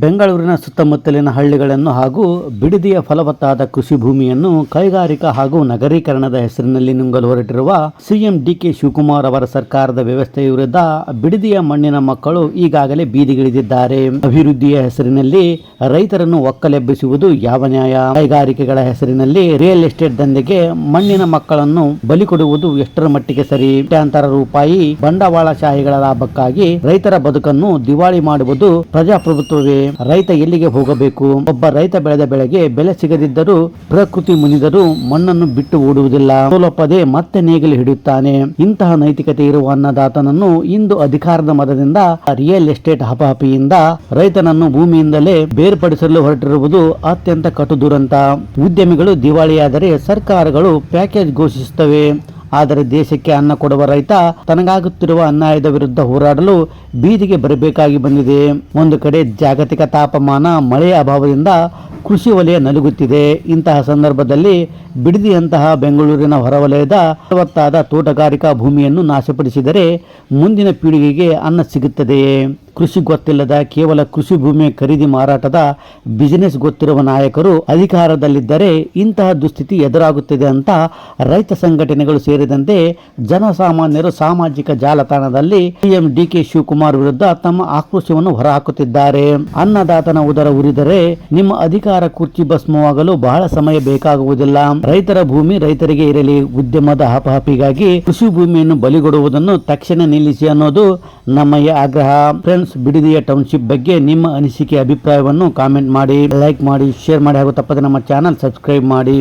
ಬೆಂಗಳೂರಿನ ಸುತ್ತಮುತ್ತಲಿನ ಹಳ್ಳಿಗಳನ್ನು ಹಾಗೂ ಬಿಡದಿಯ ಫಲವತ್ತಾದ ಕೃಷಿ ಭೂಮಿಯನ್ನು ಕೈಗಾರಿಕಾ ಹಾಗೂ ನಗರೀಕರಣದ ಹೆಸರಿನಲ್ಲಿ ನುಂಗಲು ಹೊರಟಿರುವ ಸಿಎಂ ಡಿಕೆ ಶಿವಕುಮಾರ್ ಅವರ ಸರ್ಕಾರದ ವ್ಯವಸ್ಥೆಯ ವಿರುದ್ಧ ಬಿಡದಿಯ ಮಣ್ಣಿನ ಮಕ್ಕಳು ಈಗಾಗಲೇ ಬೀದಿಗಿಳಿದಿದ್ದಾರೆ. ಅಭಿವೃದ್ಧಿಯ ಹೆಸರಿನಲ್ಲಿ ರೈತರನ್ನು ಒಕ್ಕಲೆಬ್ಬಿಸುವುದು ಯಾವ ನ್ಯಾಯ? ಕೈಗಾರಿಕೆಗಳ ಹೆಸರಿನಲ್ಲಿ ರಿಯಲ್ ಎಸ್ಟೇಟ್ ದಂಧೆಗೆ ಮಣ್ಣಿನ ಮಕ್ಕಳನ್ನು ಬಲಿ ಕೊಡುವುದು ಎಷ್ಟರ ಮಟ್ಟಿಗೆ ಸರಿ? ಕೋಟ್ಯಾಂತರ ರೂಪಾಯಿ ಬಂಡವಾಳಶಾಹಿಗಳ ಲಾಭಕ್ಕಾಗಿ ರೈತರ ಬದುಕನ್ನು ದಿವಾಳಿ ಮಾಡುವುದು ಪ್ರಜಾಪ್ರಭುತ್ವವೇ? ರೈತ ಎಲ್ಲಿಗೆ ಹೋಗಬೇಕು? ಒಬ್ಬ ರೈತ ಬೆಳೆದ ಬೆಳೆಗೆ ಬೆಲೆ ಸಿಗದಿದ್ದರೂ ಪ್ರಕೃತಿ ಮುನಿದರೂ ಮಣ್ಣನ್ನು ಬಿಟ್ಟು ಓಡುವುದಿಲ್ಲ. ಸೋಲೊಪ್ಪದೆ ಮತ್ತೆ ನೇಗಿಲು ಹಿಡಿಯುತ್ತಾನೆ. ಇಂತಹ ನೈತಿಕತೆ ಇರುವ ಅನ್ನದಾತನನ್ನು ಇಂದು ಅಧಿಕಾರದ ಮದದಿಂದ ರಿಯಲ್ ಎಸ್ಟೇಟ್ ಹಪಹಪಿಯಿಂದ ರೈತನನ್ನು ಭೂಮಿಯಿಂದಲೇ ಬೇರ್ಪಡಿಸಲು ಹೊರಟಿರುವುದು ಅತ್ಯಂತ ಕಟು ದುರಂತ. ಉದ್ಯಮಿಗಳು ದಿವಾಳಿಯಾದರೆ ಸರ್ಕಾರಗಳು ಪ್ಯಾಕೇಜ್ ಘೋಷಿಸುತ್ತವೆ. ಆದರೆ ದೇಶಕ್ಕೆ ಅನ್ನ ಕೊಡುವ ರೈತ ತನಗಾಗುತ್ತಿರುವ ಅನ್ಯಾಯದ ವಿರುದ್ಧ ಹೋರಾಡಲು ಬೀದಿಗೆ ಬರಬೇಕಾಗಿ ಬಂದಿದೆ. ಒಂದು ಕಡೆ ಜಾಗತಿಕ ತಾಪಮಾನ, ಮಳೆಯ ಅಭಾವದಿಂದ ಕೃಷಿ ವಲಯ ನಲುಗುತ್ತಿದೆ. ಇಂತಹ ಸಂದರ್ಭದಲ್ಲಿ ಬಿಡದಿಯಂತಹ ಬೆಂಗಳೂರಿನ ಹೊರವಲಯದ ಫಲವತ್ತಾದ ತೋಟಗಾರಿಕಾ ಭೂಮಿಯನ್ನು ನಾಶಪಡಿಸಿದರೆ ಮುಂದಿನ ಪೀಳಿಗೆಗೆ ಅನ್ನ ಸಿಗುತ್ತದೆಯೇ? ಕೃಷಿ ಗೊತ್ತಿಲ್ಲದ, ಕೇವಲ ಕೃಷಿ ಭೂಮಿಯ ಖರೀದಿ ಮಾರಾಟದ ಬಿಸಿನೆಸ್ ಗೊತ್ತಿರುವ ನಾಯಕರು ಅಧಿಕಾರದಲ್ಲಿದ್ದರೆ ಇಂತಹ ದುಸ್ಥಿತಿ ಎದುರಾಗುತ್ತಿದೆ ಅಂತ ರೈತ ಸಂಘಟನೆಗಳು ಸೇರಿದಂತೆ ಜನಸಾಮಾನ್ಯರು ಸಾಮಾಜಿಕ ಜಾಲತಾಣದಲ್ಲಿ ಸಿಎಂ ಡಿಕೆ ಶಿವಕುಮಾರ್ ವಿರುದ್ಧ ತಮ್ಮ ಆಕ್ರೋಶವನ್ನು ಹೊರಹಾಕುತ್ತಿದ್ದಾರೆ. ಅನ್ನದಾತನ ಉದರ ಉರಿದರೆ ನಿಮ್ಮ ಅಧಿಕಾರ ಕುರ್ಚಿ ಭಸ್ಮವಾಗಲು ಬಹಳ ಸಮಯ ಬೇಕಾಗುವುದಿಲ್ಲ. ರೈತರ ಭೂಮಿ ರೈತರಿಗೆ ಇರಲಿ. ಉದ್ಯಮದ ಹಪಹಪಿಗಾಗಿ ಕೃಷಿ ಭೂಮಿಯನ್ನು ಬಲಿಗೊಡುವುದನ್ನು ತಕ್ಷಣ ನಿಲ್ಲಿಸಿ ಅನ್ನೋದು ನಮ್ಮ ಆಗ್ರಹ. ಫ್ರೆಂಡ್ಸ್, ಬಿಡದಿಯ ಟೌನ್ಶಿಪ್ ಬಗ್ಗೆ ನಿಮ್ಮ ಅನಿಸಿಕೆ, ಅಭಿಪ್ರಾಯವನ್ನು ಕಾಮೆಂಟ್ ಮಾಡಿ, ಲೈಕ್ ಮಾಡಿ, ಶೇರ್ ಮಾಡಿ ಹಾಗೂ ತಪ್ಪದೆ ನಮ್ಮ ಚಾನಲ್ ಸಬ್ಸ್ಕ್ರೈಬ್ ಮಾಡಿ.